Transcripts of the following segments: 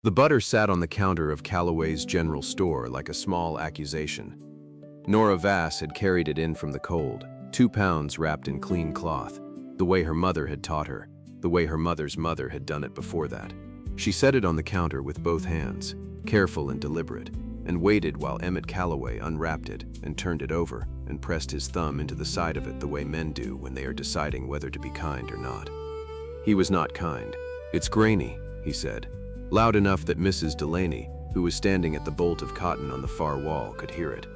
The butter sat on the counter of Calloway's general store like a small accusation. Nora Vass had carried it in from the cold, 2 pounds wrapped in clean cloth, the way her mother had taught her, the way her mother's mother had done it before that. She set it on the counter with both hands, careful and deliberate, and waited while Emmett Calloway unwrapped it and turned it over and pressed his thumb into the side of it the way men do when they are deciding whether to be kind or not. He was not kind. "It's grainy," he said, loud enough that Mrs. Delaney, who was standing at the bolt of cotton on the far wall, could hear it.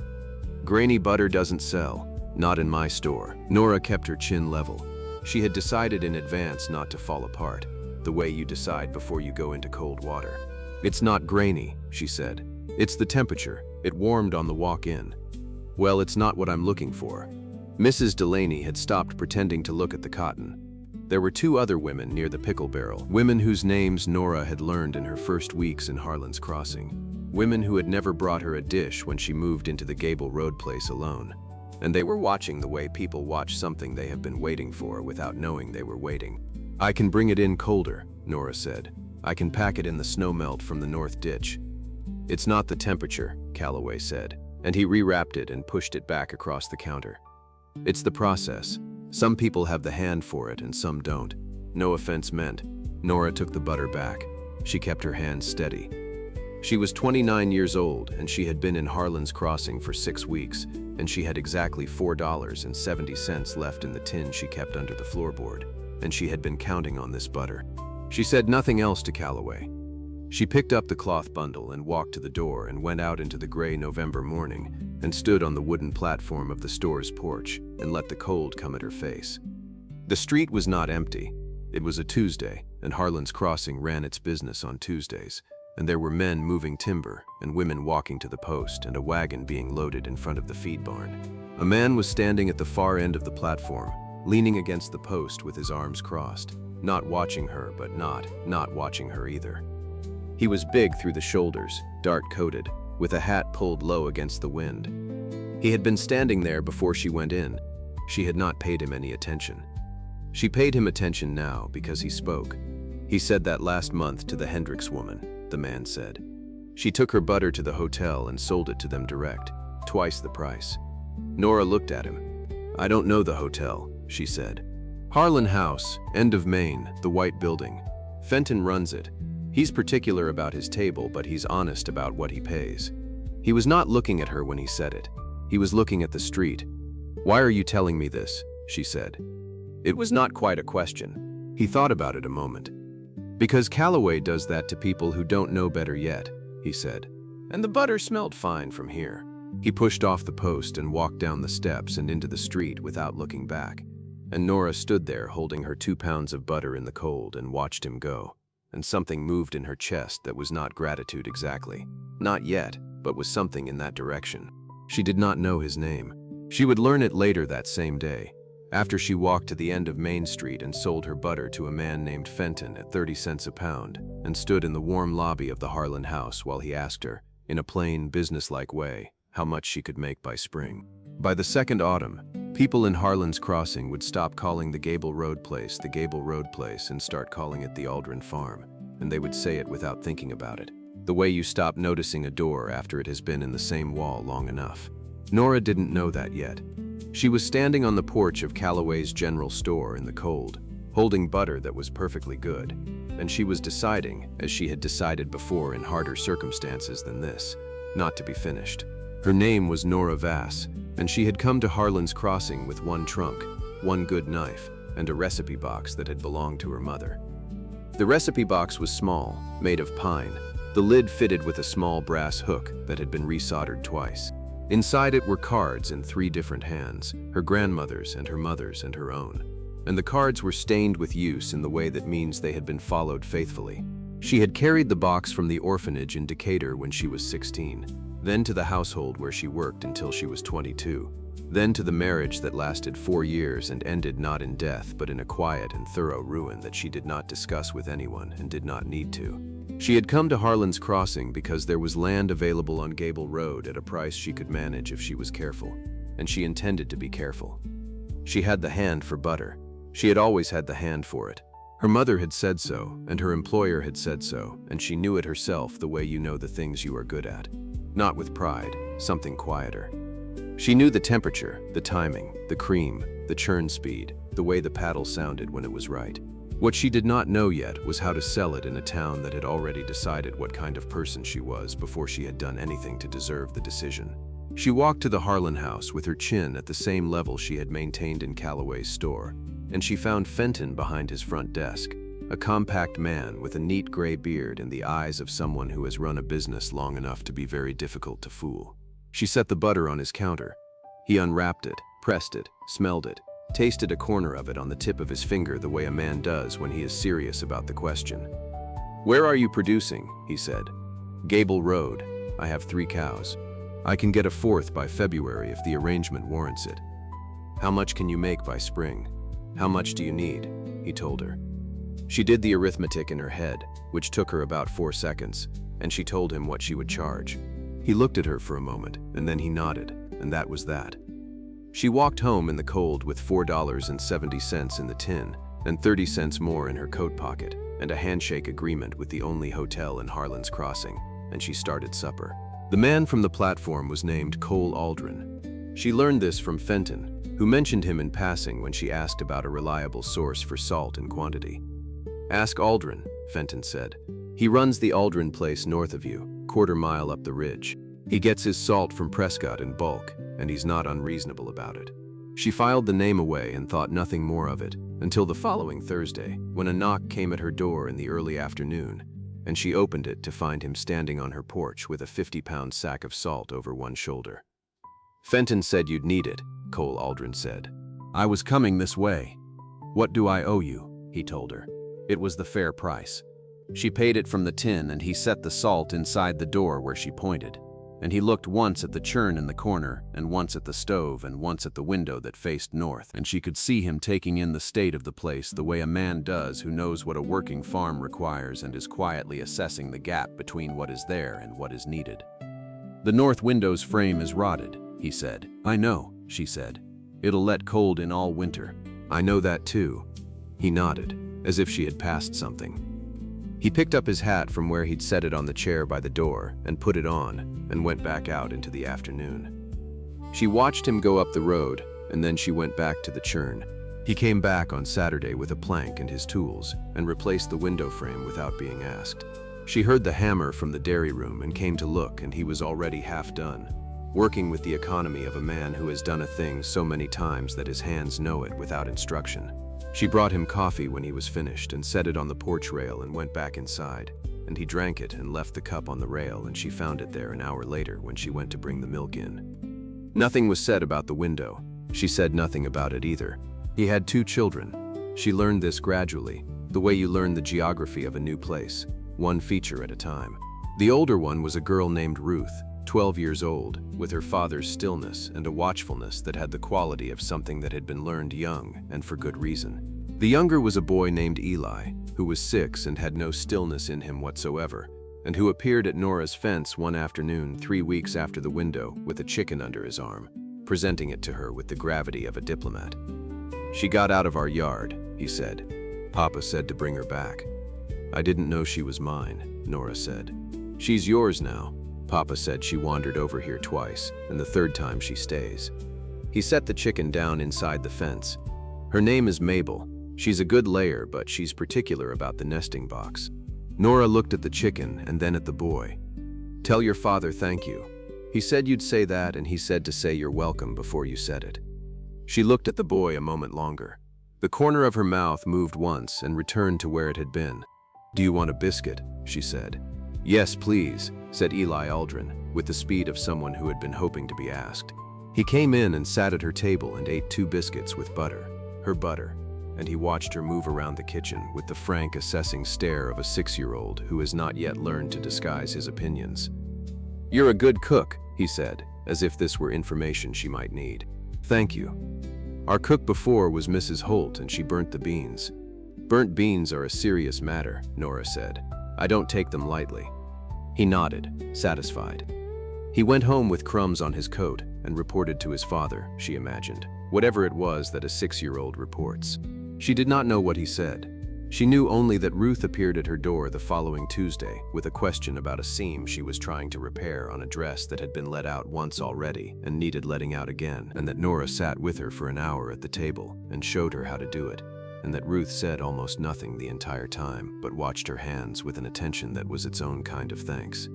"Grainy butter doesn't sell, not in my store." Nora kept her chin level. She had decided in advance not to fall apart, the way you decide before you go into cold water. "It's not grainy," she said. "It's the temperature. It warmed on the walk in." "Well, it's not what I'm looking for." Mrs. Delaney had stopped pretending to look at the cotton. There were 2 other women near the pickle barrel, women whose names Nora had learned in her first weeks in Harlan's Crossing, women who had never brought her a dish when she moved into the Gable Road place alone. And they were watching the way people watch something they have been waiting for without knowing they were waiting. "I can bring it in colder," Nora said. "I can pack it in the snowmelt from the north ditch." "It's not the temperature," Calloway said, and he rewrapped it and pushed it back across the counter. "It's the process. Some people have the hand for it and some don't. No offense meant." Nora took the butter back. She kept her hands steady. She was 29 years old and she had been in Harlan's Crossing for 6 weeks, and she had exactly $4.70 left in the tin she kept under the floorboard, and she had been counting on this butter. She said nothing else to Calloway. She picked up the cloth bundle and walked to the door and went out into the gray November morning and stood on the wooden platform of the store's porch and let the cold come at her face. The street was not empty. It was a Tuesday, and Harlan's Crossing ran its business on Tuesdays, and there were men moving timber and women walking to the post and a wagon being loaded in front of the feed barn. A man was standing at the far end of the platform, leaning against the post with his arms crossed, not watching her but not watching her either. He was big through the shoulders, dark-coated, with a hat pulled low against the wind. He had been standing there before she went in. She had not paid him any attention. She paid him attention now because he spoke. "He said that last month to the Hendricks woman," the man said. "She took her butter to the hotel and sold it to them direct, twice the price." Nora looked at him. "I don't know the hotel," she said. "Harlan House, end of Main, the white building. Fenton runs it. He's particular about his table, but he's honest about what he pays." He was not looking at her when he said it. He was looking at the street. "Why are you telling me this?" she said. It was not quite a question. He thought about it a moment. "Because Calloway does that to people who don't know better yet," he said. "And the butter smelled fine from here." He pushed off the post and walked down the steps and into the street without looking back. And Nora stood there holding her 2 pounds of butter in the cold and watched him go. And something moved in her chest that was not gratitude exactly. Not yet, but was something in that direction. She did not know his name. She would learn it later that same day, after she walked to the end of Main Street and sold her butter to a man named Fenton at 30 cents a pound, and stood in the warm lobby of the Harlan house while he asked her, in a plain, businesslike way, how much she could make by spring. By the second autumn, people in Harlan's Crossing would stop calling the Gable Road place the Gable Road place and start calling it the Aldrin Farm, and they would say it without thinking about it, the way you stop noticing a door after it has been in the same wall long enough. Nora didn't know that yet. She was standing on the porch of Calloway's general store in the cold, holding butter that was perfectly good, and she was deciding, as she had decided before in harder circumstances than this, not to be finished. Her name was Nora Vass, and she had come to Harlan's Crossing with 1 trunk, 1 good knife, and a recipe box that had belonged to her mother. The recipe box was small, made of pine, the lid fitted with a small brass hook that had been resoldered twice. Inside it were cards in 3 different hands, her grandmother's and her mother's and her own. And the cards were stained with use in the way that means they had been followed faithfully. She had carried the box from the orphanage in Decatur when she was 16, then to the household where she worked until she was 22, then to the marriage that lasted 4 years and ended not in death but in a quiet and thorough ruin that she did not discuss with anyone and did not need to. She had come to Harlan's Crossing because there was land available on Gable Road at a price she could manage if she was careful, and she intended to be careful. She had the hand for butter. She had always had the hand for it. Her mother had said so, and her employer had said so, and she knew it herself the way you know the things you are good at. Not with pride, something quieter. She knew the temperature, the timing, the cream, the churn speed, the way the paddle sounded when it was right. What she did not know yet was how to sell it in a town that had already decided what kind of person she was before she had done anything to deserve the decision. She walked to the Harlan house with her chin at the same level she had maintained in Calloway's store, and she found Fenton behind his front desk, a compact man with a neat gray beard and the eyes of someone who has run a business long enough to be very difficult to fool. She set the butter on his counter. He unwrapped it, pressed it, smelled it, tasted a corner of it on the tip of his finger the way a man does when he is serious about the question. "Where are you producing?" he said. "Gable Road. I have 3 cows. I can get a 4th by February if the arrangement warrants it." "How much can you make by spring?" "How much do you need?" he told her. She did the arithmetic in her head, which took her about 4 seconds, and she told him what she would charge. He looked at her for a moment, and then he nodded, and that was that. She walked home in the cold with $4.70 in the tin, and 30 cents more in her coat pocket, and a handshake agreement with the only hotel in Harlan's Crossing, and she started supper. The man from the platform was named Cole Aldrin. She learned this from Fenton, who mentioned him in passing when she asked about a reliable source for salt and quantity. "Ask Aldrin," Fenton said. "He runs the Aldrin place north of you, quarter-mile up the ridge. He gets his salt from Prescott in bulk, and he's not unreasonable about it." She filed the name away and thought nothing more of it until the following Thursday, when a knock came at her door in the early afternoon, and she opened it to find him standing on her porch with a 50-pound sack of salt over one shoulder. "Fenton said you'd need it," Cole Aldrin said. "I was coming this way." "What do I owe you?" he told her. It was the fair price. She paid it from the tin, and he set the salt inside the door where she pointed. And he looked once at the churn in the corner, and once at the stove, and once at the window that faced north, and she could see him taking in the state of the place the way a man does who knows what a working farm requires and is quietly assessing the gap between what is there and what is needed. "The north window's frame is rotted," he said. "I know," she said. "It'll let cold in all winter." "I know that too." He nodded, as if she had passed something. He picked up his hat from where he'd set it on the chair by the door and put it on, and went back out into the afternoon. She watched him go up the road, and then she went back to the churn. He came back on Saturday with a plank and his tools, and replaced the window frame without being asked. She heard the hammer from the dairy room and came to look, and he was already half done, working with the economy of a man who has done a thing so many times that his hands know it without instruction. She brought him coffee when he was finished and set it on the porch rail and went back inside, and he drank it and left the cup on the rail, and she found it there an hour later when she went to bring the milk in. Nothing was said about the window. She said nothing about it either. He had 2 children. She learned this gradually, the way you learn the geography of a new place, one feature at a time. The older one was a girl named Ruth, 12 years old, with her father's stillness and a watchfulness that had the quality of something that had been learned young, and for good reason. The younger was a boy named Eli, who was 6 and had no stillness in him whatsoever, and who appeared at Nora's fence one afternoon 3 weeks after the window with a chicken under his arm, presenting it to her with the gravity of a diplomat. "She got out of our yard," he said. "Papa said to bring her back." "I didn't know she was mine," Nora said. "She's yours now. Papa said she wandered over here twice, and the 3rd time she stays." He set the chicken down inside the fence. "Her name is Mabel. She's a good layer, but she's particular about the nesting box." Nora looked at the chicken and then at the boy. "Tell your father thank you. He said you'd say that, and he said to say you're welcome before you said it." She looked at the boy a moment longer. The corner of her mouth moved once and returned to where it had been. "Do you want a biscuit?" she said. "Yes, please," said Eli Aldrin, with the speed of someone who had been hoping to be asked. He came in and sat at her table and ate 2 biscuits with butter, her butter, and he watched her move around the kitchen with the frank, assessing stare of a 6-year-old who has not yet learned to disguise his opinions. "You're a good cook," he said, as if this were information she might need. "Thank you. Our cook before was Mrs. Holt, and she burnt the beans." "Burnt beans are a serious matter," Nora said. "I don't take them lightly." He nodded, satisfied. He went home with crumbs on his coat and reported to his father, she imagined, whatever it was that a 6-year-old reports. She did not know what he said. She knew only that Ruth appeared at her door the following Tuesday with a question about a seam she was trying to repair on a dress that had been let out once already and needed letting out again, and that Nora sat with her for an hour at the table and showed her how to do it, and that Ruth said almost nothing the entire time but watched her hands with an attention that was its own kind of thanks.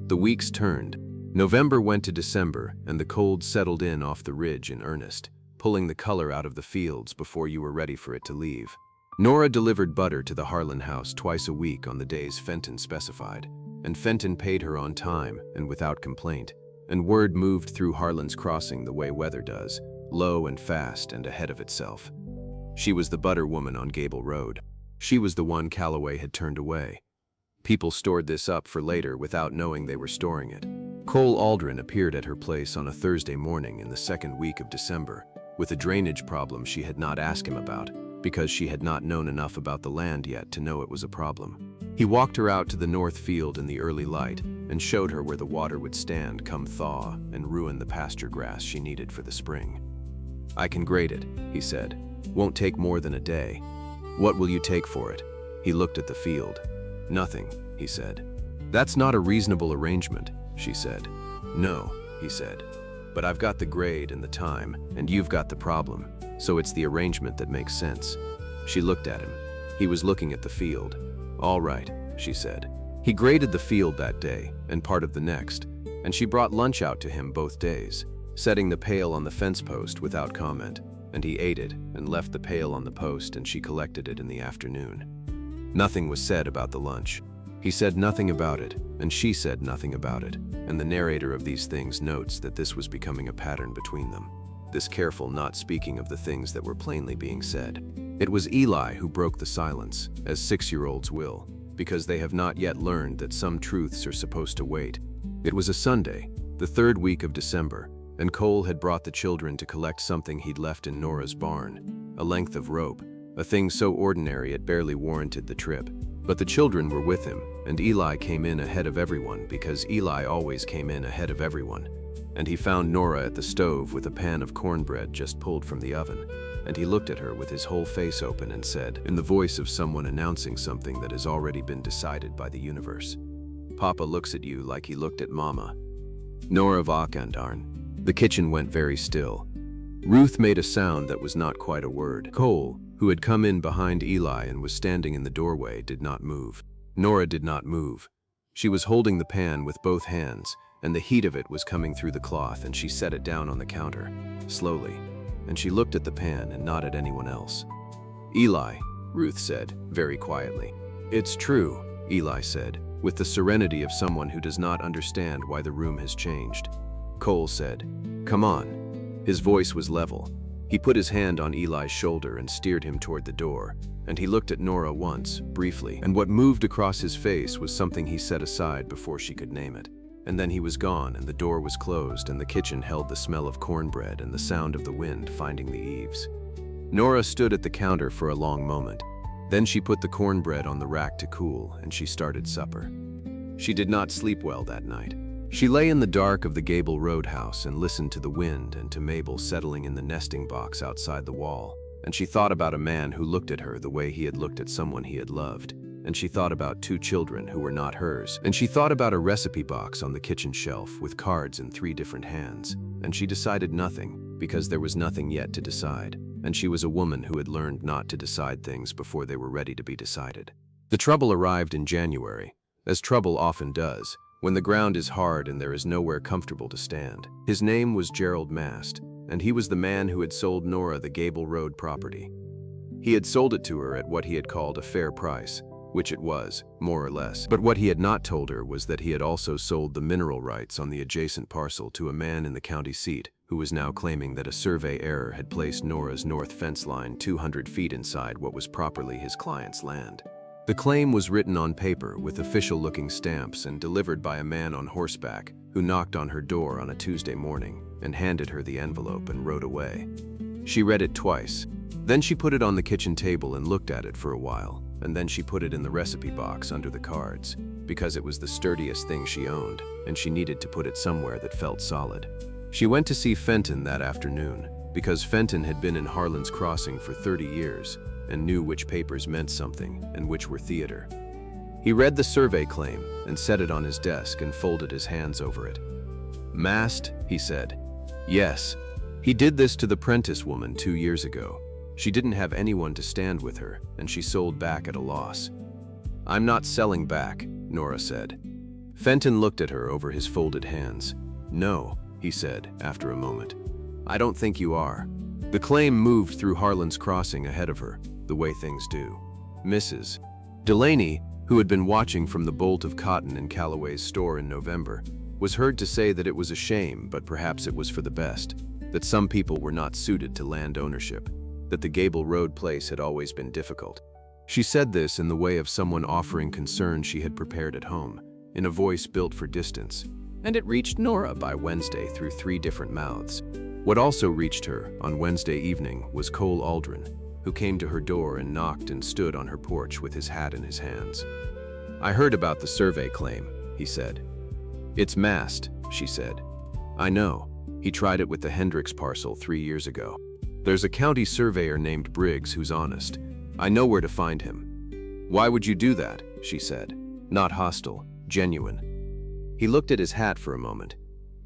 The weeks turned. November went to December, and the cold settled in off the ridge in earnest, pulling the color out of the fields before you were ready for it to leave. Nora delivered butter to the Harlan house twice a week on the days Fenton specified, and Fenton paid her on time and without complaint, and word moved through Harlan's crossing the way weather does, low and fast and ahead of itself. She was the butter woman on Gable Road. She was the one Calloway had turned away. People stored this up for later without knowing they were storing it. Cole Aldrin appeared at her place on a Thursday morning in the second week of December, with a drainage problem she had not asked him about, because she had not known enough about the land yet to know it was a problem. He walked her out to the north field in the early light and showed her where the water would stand come thaw and ruin the pasture grass she needed for the spring. "I can grade it," he said. "Won't take more than a day. What will you take for it?" He looked at the field. "Nothing," he said. "That's not a reasonable arrangement," she said. "No," he said. "But I've got the grade and the time, and you've got the problem, so it's the arrangement that makes sense." She looked at him. He was looking at the field. "All right," she said. He graded the field that day, and part of the next, and she brought lunch out to him both days, setting the pail on the fence post without comment, and he ate it and left the pail on the post, and she collected it in the afternoon. Nothing was said about the lunch. He said nothing about it, and she said nothing about it, and the narrator of these things notes that this was becoming a pattern between them, this careful not speaking of the things that were plainly being said. It was Eli who broke the silence, as 6-year-olds will, because they have not yet learned that some truths are supposed to wait. It was a Sunday, the third week of December, and Cole had brought the children to collect something he'd left in Nora's barn, a length of rope, a thing so ordinary it barely warranted the trip. But the children were with him, and Eli came in ahead of everyone because Eli always came in ahead of everyone. And he found Nora at the stove with a pan of cornbread just pulled from the oven, and he looked at her with his whole face open and said, in the voice of someone announcing something that has already been decided by the universe, "Papa looks at you like he looked at Mama." Nora Vass. The kitchen went very still. Ruth made a sound that was not quite a word. Cole, who had come in behind Eli and was standing in the doorway, did not move. Nora did not move. She was holding the pan with both hands, and the heat of it was coming through the cloth, and she set it down on the counter, slowly, and she looked at the pan and not at anyone else. "Eli," Ruth said, very quietly. "It's true," Eli said, with the serenity of someone who does not understand why the room has changed. Cole said, "Come on." His voice was level. He put his hand on Eli's shoulder and steered him toward the door, and he looked at Nora once, briefly, and what moved across his face was something he set aside before she could name it. And then he was gone, and the door was closed, and the kitchen held the smell of cornbread and the sound of the wind finding the eaves. Nora stood at the counter for a long moment. Then she put the cornbread on the rack to cool, and she started supper. She did not sleep well that night. She lay in the dark of the Gable Road house and listened to the wind and to Mabel settling in the nesting box outside the wall, and she thought about a man who looked at her the way he had looked at someone he had loved, and she thought about 2 children who were not hers, and she thought about a recipe box on the kitchen shelf with cards in 3 different hands, and she decided nothing because there was nothing yet to decide, and she was a woman who had learned not to decide things before they were ready to be decided. The trouble arrived in January, as trouble often does, when the ground is hard and there is nowhere comfortable to stand. His name was Gerald Mast, and he was the man who had sold Nora the Gable Road property. He had sold it to her at what he had called a fair price, which it was, more or less. But what he had not told her was that he had also sold the mineral rights on the adjacent parcel to a man in the county seat who was now claiming that a survey error had placed Nora's north fence line 200 feet inside what was properly his client's land. The claim was written on paper with official-looking stamps and delivered by a man on horseback who knocked on her door on a Tuesday morning and handed her the envelope and rode away. She read it twice. Then she put it on the kitchen table and looked at it for a while, and then she put it in the recipe box under the cards, because it was the sturdiest thing she owned, and she needed to put it somewhere that felt solid. She went to see Fenton that afternoon, because Fenton had been in Harlan's Crossing for 30 years, and knew which papers meant something and which were theater. He read the survey claim and set it on his desk and folded his hands over it. "Masked?" he said. "Yes. He did this to the Prentice woman 2 years ago. She didn't have anyone to stand with her, and she sold back at a loss." "I'm not selling back," Nora said. Fenton looked at her over his folded hands. "No," he said after a moment. "I don't think you are." The claim moved through Harlan's crossing ahead of her, the way things do. Mrs. Delaney, who had been watching from the bolt of cotton in Calloway's store in November, was heard to say that it was a shame, but perhaps it was for the best, that some people were not suited to land ownership, that the Gable Road place had always been difficult. She said this in the way of someone offering concern she had prepared at home, in a voice built for distance, and it reached Nora by Wednesday through 3 different mouths. What also reached her on Wednesday evening was Cole Aldrin, who came to her door and knocked and stood on her porch with his hat in his hands. "I heard about the survey claim," he said. "It's masked," she said. "I know. He tried it with the Hendricks parcel 3 years ago. There's a county surveyor named Briggs who's honest. I know where to find him." "Why would you do that?" she said. Not hostile, genuine. He looked at his hat for a moment.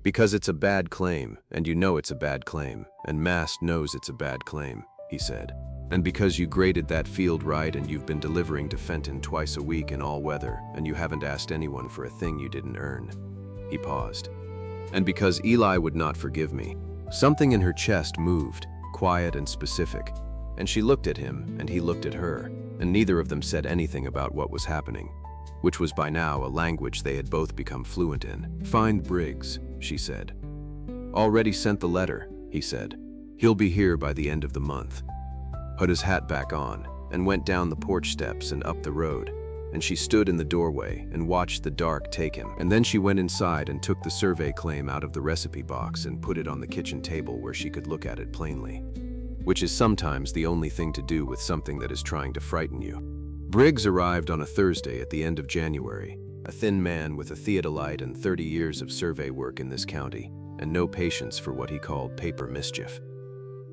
"Because it's a bad claim, and you know it's a bad claim, and Mast knows it's a bad claim," he said. "And because you graded that field right and you've been delivering to Fenton twice a week in all weather, and you haven't asked anyone for a thing you didn't earn." He paused. "And because Eli would not forgive me." Something in her chest moved, quiet and specific, and she looked at him and he looked at her, and neither of them said anything about what was happening, which was by now a language they had both become fluent in. "Find Briggs," she said. "Already sent the letter," he said. "He'll be here by the end of the month." Put his hat back on and went down the porch steps and up the road, and she stood in the doorway and watched the dark take him. And then she went inside and took the survey claim out of the recipe box and put it on the kitchen table where she could look at it plainly, which is sometimes the only thing to do with something that is trying to frighten you. Briggs arrived on a Thursday at the end of January, a thin man with a theodolite and 30 years of survey work in this county, and no patience for what he called paper mischief.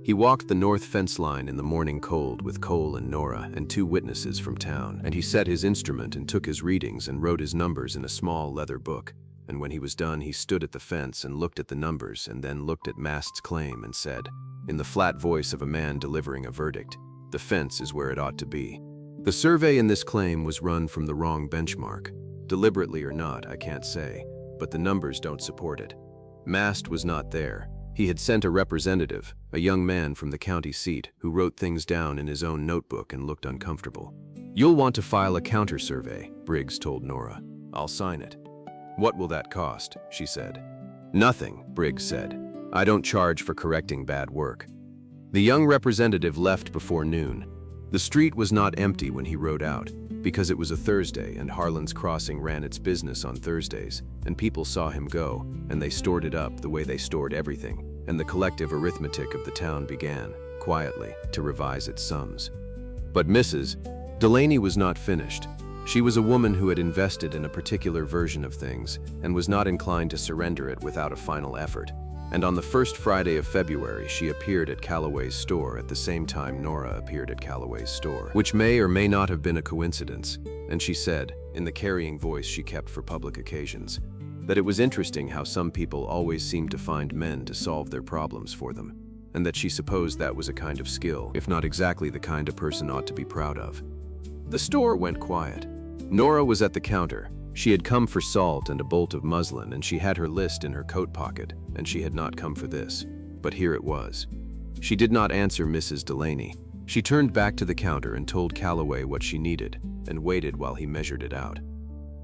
He walked the north fence line in the morning cold with Cole and Nora and 2 witnesses from town, and he set his instrument and took his readings and wrote his numbers in a small leather book, and when he was done he stood at the fence and looked at the numbers and then looked at Mast's claim and said, in the flat voice of a man delivering a verdict, "The fence is where it ought to be." The survey in this claim was run from the wrong benchmark. Deliberately or not, I can't say, but the numbers don't support it. Mast was not there. He had sent a representative, a young man from the county seat, who wrote things down in his own notebook and looked uncomfortable. "You'll want to file a counter-survey," Briggs told Nora. "I'll sign it." "What will that cost?" she said. "Nothing," Briggs said. "I don't charge for correcting bad work." The young representative left before noon. The street was not empty when he rode out, because it was a Thursday and Harlan's Crossing ran its business on Thursdays, and people saw him go, and they stored it up the way they stored everything, and the collective arithmetic of the town began, quietly, to revise its sums. But Mrs. Delaney was not finished. She was a woman who had invested in a particular version of things and was not inclined to surrender it without a final effort. And on the first Friday of February, she appeared at Calloway's store at the same time Nora appeared at Calloway's store, which may or may not have been a coincidence, and she said, in the carrying voice she kept for public occasions, that it was interesting how some people always seemed to find men to solve their problems for them, and that she supposed that was a kind of skill, if not exactly the kind a person ought to be proud of. The store went quiet. Nora was at the counter. She had come for salt and a bolt of muslin, and she had her list in her coat pocket, and she had not come for this. But here it was. She did not answer Mrs. Delaney. She turned back to the counter and told Calloway what she needed, and waited while he measured it out.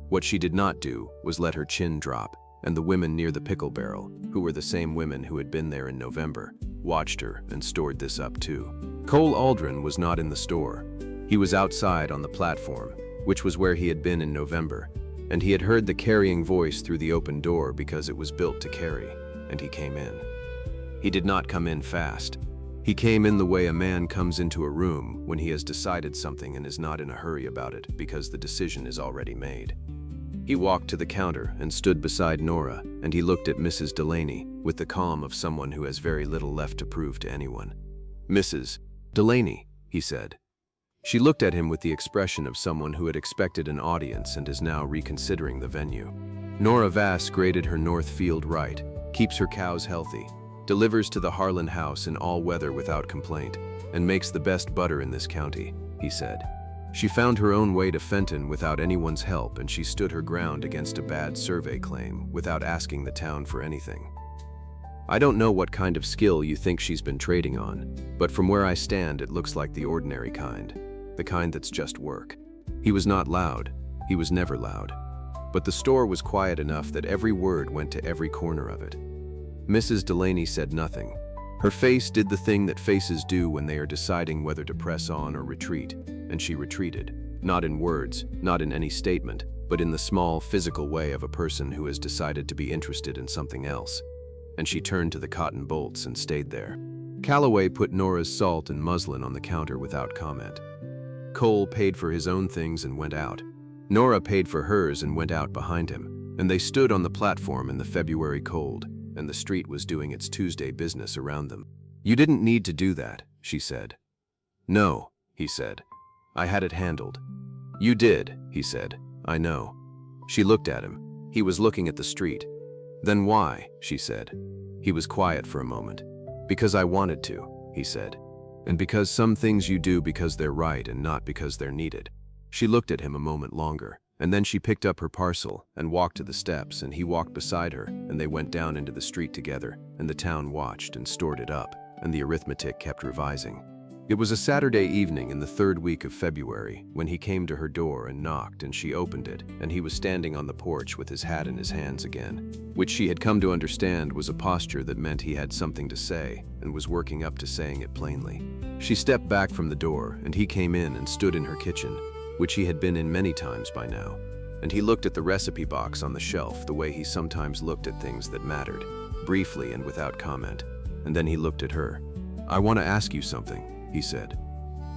What she did not do was let her chin drop, and the women near the pickle barrel, who were the same women who had been there in November, watched her and stored this up too. Cole Aldrin was not in the store. He was outside on the platform, which was where he had been in November, and he had heard the carrying voice through the open door because it was built to carry, and he came in. He did not come in fast. He came in the way a man comes into a room when he has decided something and is not in a hurry about it because the decision is already made. He walked to the counter and stood beside Nora, and he looked at Mrs. Delaney with the calm of someone who has very little left to prove to anyone. "Mrs. Delaney," he said. She looked at him with the expression of someone who had expected an audience and is now reconsidering the venue. Nora Vass graded her north field right, keeps her cows healthy, delivers to the Harlan house in all weather without complaint, and makes the best butter in this county, he said. She found her own way to Fenton without anyone's help, and she stood her ground against a bad survey claim without asking the town for anything. I don't know what kind of skill you think she's been trading on, but from where I stand it looks like the ordinary kind, the kind that's just work. He was not loud, he was never loud. But the store was quiet enough that every word went to every corner of it. Mrs. Delaney said nothing. Her face did the thing that faces do when they are deciding whether to press on or retreat, and she retreated, not in words, not in any statement, but in the small, physical way of a person who has decided to be interested in something else. And she turned to the cotton bolts and stayed there. Calloway put Nora's salt and muslin on the counter without comment. Cole paid for his own things and went out. Nora paid for hers and went out behind him, and they stood on the platform in the February cold, and the street was doing its Tuesday business around them. "You didn't need to do that," she said. "No," he said. "I had it handled." "You did," he said. "I know." She looked at him. He was looking at the street. "Then why?" she said. He was quiet for a moment. "Because I wanted to," he said. "And because some things you do because they're right and not because they're needed." She looked at him a moment longer, and then she picked up her parcel and walked to the steps, and he walked beside her, and they went down into the street together, and the town watched and stored it up, and the arithmetic kept revising. It was a Saturday evening in the third week of February when he came to her door and knocked, and she opened it, and he was standing on the porch with his hat in his hands again, which she had come to understand was a posture that meant he had something to say and was working up to saying it plainly. She stepped back from the door, and he came in and stood in her kitchen, which he had been in many times by now, and he looked at the recipe box on the shelf the way he sometimes looked at things that mattered, briefly and without comment, and then he looked at her. "I want to ask you something," he said.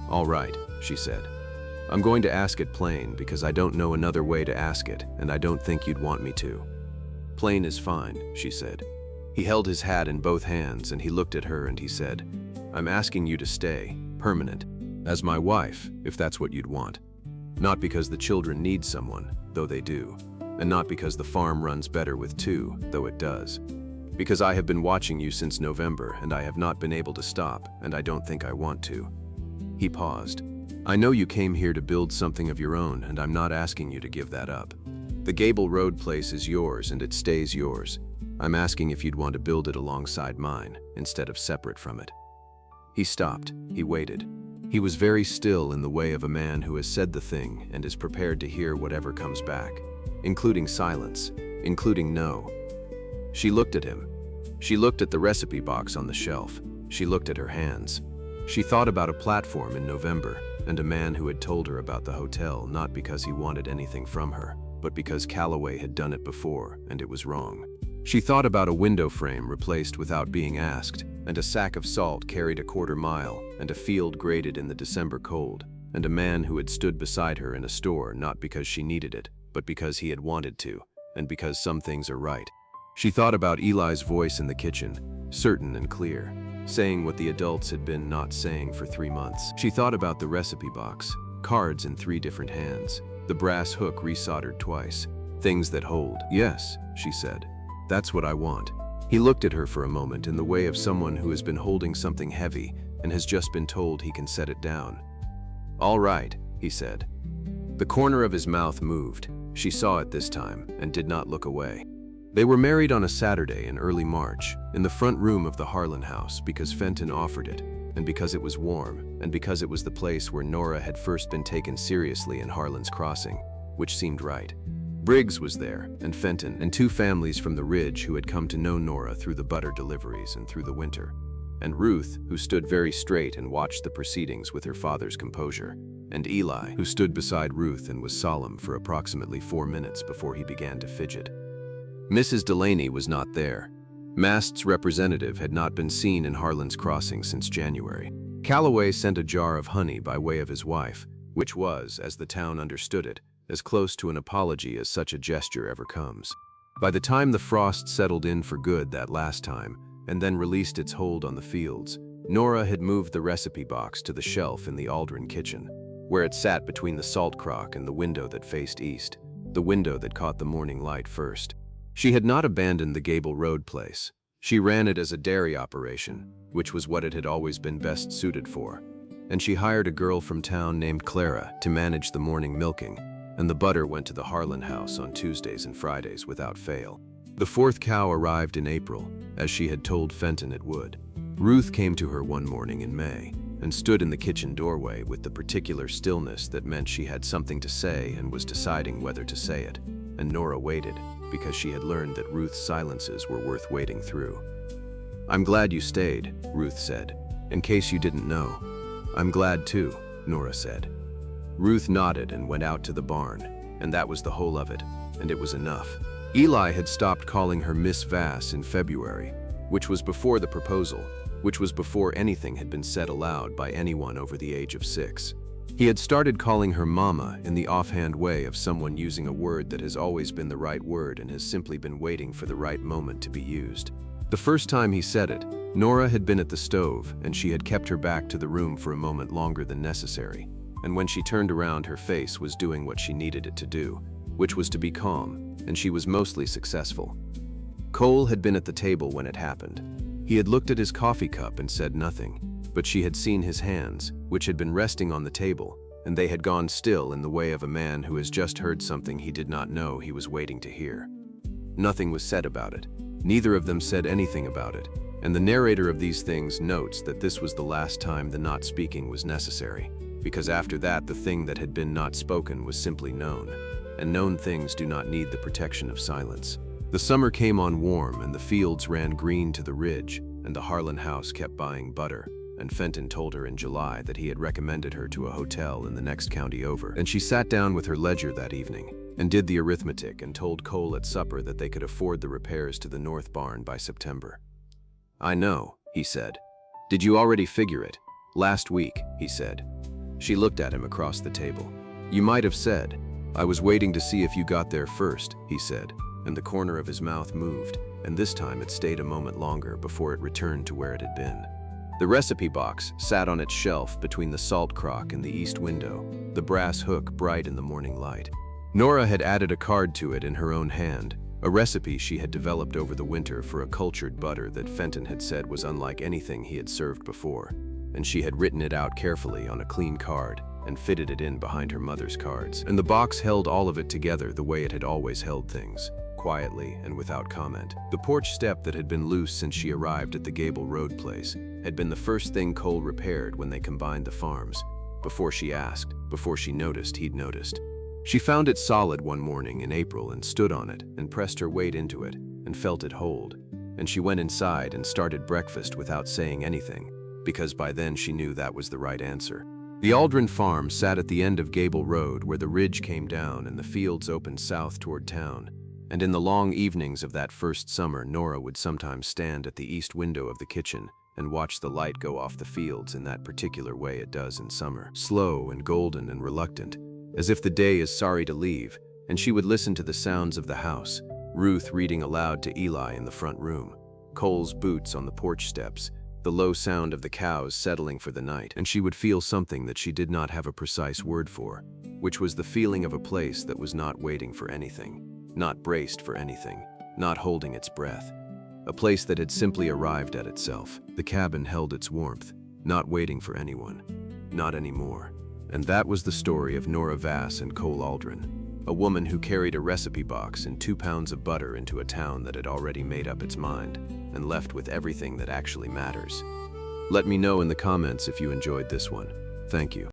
"All right," she said. "I'm going to ask it plain because I don't know another way to ask it, and I don't think you'd want me to." "Plain is fine," she said. He held his hat in both hands and he looked at her and he said, "I'm asking you to stay, permanent, as my wife, if that's what you'd want. Not because the children need someone, though they do, and not because the farm runs better with two, though it does. Because I have been watching you since November and I have not been able to stop, and I don't think I want to." He paused. "I know you came here to build something of your own, and I'm not asking you to give that up. The Gable Road place is yours and it stays yours. I'm asking if you'd want to build it alongside mine, instead of separate from it." He stopped. He waited. He was very still in the way of a man who has said the thing and is prepared to hear whatever comes back, including silence, including no. She looked at him. She looked at the recipe box on the shelf. She looked at her hands. She thought about a platform in November and a man who had told her about the hotel not because he wanted anything from her, but because Calloway had done it before and it was wrong. She thought about a window frame replaced without being asked, and a sack of salt carried a quarter mile, and a field graded in the December cold, and a man who had stood beside her in a store not because she needed it, but because he had wanted to, and because some things are right. She thought about Eli's voice in the kitchen, certain and clear, saying what the adults had been not saying for 3 months. She thought about the recipe box, cards in 3 different hands, the brass hook resoldered twice, things that hold. "Yes," she said. "That's what I want." He looked at her for a moment in the way of someone who has been holding something heavy and has just been told he can set it down. "All right," he said. The corner of his mouth moved. She saw it this time and did not look away. They were married on a Saturday in early March in the front room of the Harlan house because Fenton offered it, and because it was warm, and because it was the place where Nora had first been taken seriously in Harlan's Crossing, which seemed right. Briggs was there, and Fenton, and 2 families from the Ridge who had come to know Nora through the butter deliveries and through the winter, and Ruth, who stood very straight and watched the proceedings with her father's composure, and Eli, who stood beside Ruth and was solemn for approximately 4 minutes before he began to fidget. Mrs. Delaney was not there. Mast's representative had not been seen in Harlan's Crossing since January. Calloway sent a jar of honey by way of his wife, which was, as the town understood it, as close to an apology as such a gesture ever comes. By the time the frost settled in for good that last time, and then released its hold on the fields, Nora had moved the recipe box to the shelf in the Aldrin kitchen. where it sat between the salt crock and the window that faced east, the window that caught the morning light first. She had not abandoned the Gable Road place. She ran it as a dairy operation, which was what it had always been best suited for. And she hired a girl from town named Clara to manage the morning milking, and the butter went to the Harlan house on Tuesdays and Fridays without fail. The fourth cow arrived in April, as she had told Fenton it would. Ruth came to her one morning in May and stood in the kitchen doorway with the particular stillness that meant she had something to say and was deciding whether to say it. And Nora waited, because she had learned that Ruth's silences were worth waiting through. "I'm glad you stayed," Ruth said. "In case you didn't know." "I'm glad too," Nora said. Ruth nodded and went out to the barn, and that was the whole of it, and it was enough. Eli had stopped calling her Miss Vass in February, which was before the proposal, which was before anything had been said aloud by anyone over the age of 6. He had started calling her Mama in the offhand way of someone using a word that has always been the right word and has simply been waiting for the right moment to be used. The first time he said it, Nora had been at the stove, and she had kept her back to the room for a moment longer than necessary. And when she turned around, her face was doing what she needed it to do, which was to be calm, and she was mostly successful. Cole had been at the table when it happened. He had looked at his coffee cup and said nothing, but she had seen his hands, which had been resting on the table, and they had gone still in the way of a man who has just heard something he did not know he was waiting to hear. Nothing was said about it. Neither of them said anything about it, and the narrator of these things notes that this was the last time the not speaking was necessary, because after that the thing that had been not spoken was simply known, and known things do not need the protection of silence. The summer came on warm, and the fields ran green to the ridge, and the Harlan house kept buying butter, and Fenton told her in July that he had recommended her to a hotel in the next county over. And she sat down with her ledger that evening and did the arithmetic and told Cole at supper that they could afford the repairs to the north barn by September. "I know," he said. "Did you already figure it?" "Last week," he said. She looked at him across the table. "You might have said, 'I was waiting to see if you got there first,'" he said, and the corner of his mouth moved, and this time it stayed a moment longer before it returned to where it had been. The recipe box sat on its shelf between the salt crock and the east window, the brass hook bright in the morning light. Nora had added a card to it in her own hand, a recipe she had developed over the winter for a cultured butter that Fenton had said was unlike anything he had served before, and she had written it out carefully on a clean card and fitted it in behind her mother's cards. And the box held all of it together the way it had always held things, quietly and without comment. The porch step that had been loose since she arrived at the Gable Road place had been the first thing Cole repaired when they combined the farms, before she asked, before she noticed he'd noticed. She found it solid one morning in April and stood on it and pressed her weight into it and felt it hold, and she went inside and started breakfast without saying anything, because by then she knew that was the right answer. The Aldrin farm sat at the end of Gable Road where the ridge came down and the fields opened south toward town. And in the long evenings of that first summer, Nora would sometimes stand at the east window of the kitchen and watch the light go off the fields in that particular way it does in summer, slow and golden and reluctant, as if the day is sorry to leave, and she would listen to the sounds of the house, Ruth reading aloud to Eli in the front room, Cole's boots on the porch steps, the low sound of the cows settling for the night, and she would feel something that she did not have a precise word for, which was the feeling of a place that was not waiting for anything, not braced for anything, not holding its breath. A place that had simply arrived at itself. The cabin held its warmth, not waiting for anyone. Not anymore. And that was the story of Nora Vass and Cole Aldrin, a woman who carried a recipe box and 2 pounds of butter into a town that had already made up its mind and left with everything that actually matters. Let me know in the comments if you enjoyed this one. Thank you.